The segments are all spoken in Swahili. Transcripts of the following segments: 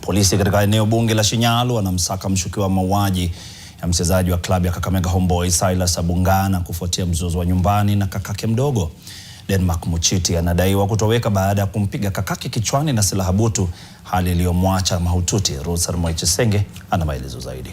Polisi katika eneo bunge la Shinyalu wanamsaka mshukiwa wa mauaji ya mchezaji wa klabu ya Kakamega Homeboyz Silas Abungana kufuatia mzozo wa nyumbani na kakake mdogo. Denmark Muchiti anadaiwa kutoweka baada ya kumpiga kakake kichwani na silaha butu, hali iliyomwacha mahututi. Ruth Moichesenge ana maelezo zaidi.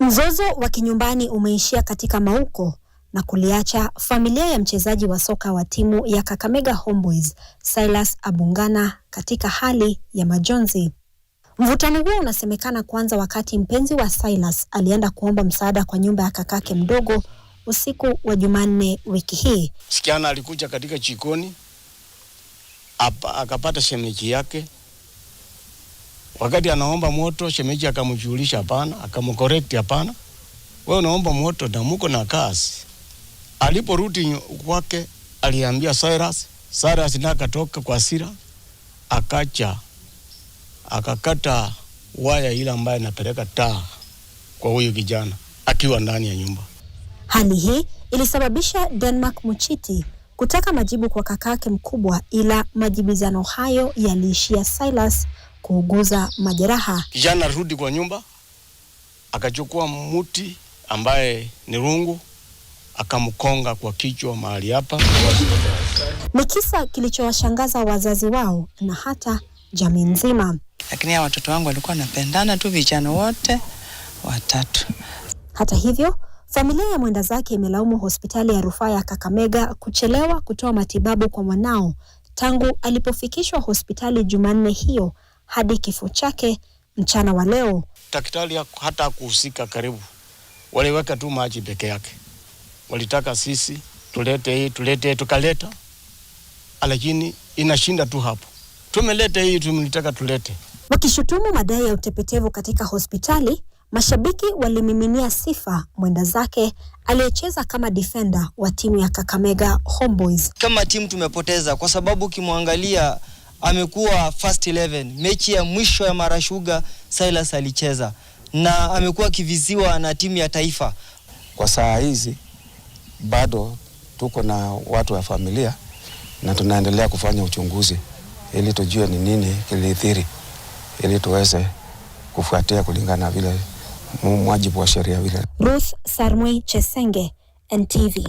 Mzozo wa kinyumbani umeishia katika mauko na kuliacha familia ya mchezaji wa soka wa timu ya Kakamega Homeboyz Silas Abungana katika hali ya majonzi. Mvutano huo unasemekana kuanza wakati mpenzi wa Silas alienda kuomba msaada kwa nyumba ya kakake mdogo usiku wa Jumanne wiki hii. Sikiana alikuja katika jikoni akapata shemeji yake. Wakati anaomba moto, shemeji akamjulisha hapana, akamcorrect hapana. Wewe unaomba moto na muko na kazi. Aliporudi kwake aliambia Silas na akatoka kwa hasira akakata waya ile ambayo inapeleka taa kwa huyo kijana akiwa ndani ya nyumba. Hali hii ilisababisha Denmark Muchiti kutaka majibu kwa kakake mkubwa, ila majibizano hayo yaliishia Silas kuuguza majeraha. Kijana rudi kwa nyumba, akachukua muti ambaye ni rungu, akamkonga kwa kichwa mahali hapa. Ni kisa kilichowashangaza wazazi wao na hata jamii nzima. Lakini ya watoto wangu walikuwa wanapendana tu, vijana wote watatu. Hata hivyo, familia ya mwenda zake imelaumu hospitali ya rufaa ya Kakamega kuchelewa kutoa matibabu kwa mwanao tangu alipofikishwa hospitali Jumanne hiyo hadi kifo chake mchana wa leo. Daktari hata kuhusika karibu. Waliweka tu maji peke yake. Walitaka sisi tulete tukaleta, lakini inashinda tu hapo. Tumeleta hii, tumelitaka tulete. Wakishutumu madai ya utepetevu katika hospitali, mashabiki walimiminia sifa mwenda zake aliyecheza kama defender wa timu ya Kakamega Homeboyz. Kama timu tumepoteza kwa sababu kimwangalia amekuwa first 11. Mechi ya mwisho ya Mara Sugar Silas alicheza na amekuwa kiviziwa na timu ya taifa. Kwa saa hizi bado tuko na watu wa familia na tunaendelea kufanya uchunguzi ili tujue ni nini kilithiri, ili tuweze kufuatia kulingana vile mwajibu wa sheria vile. Ruth Moichesenge, NTV.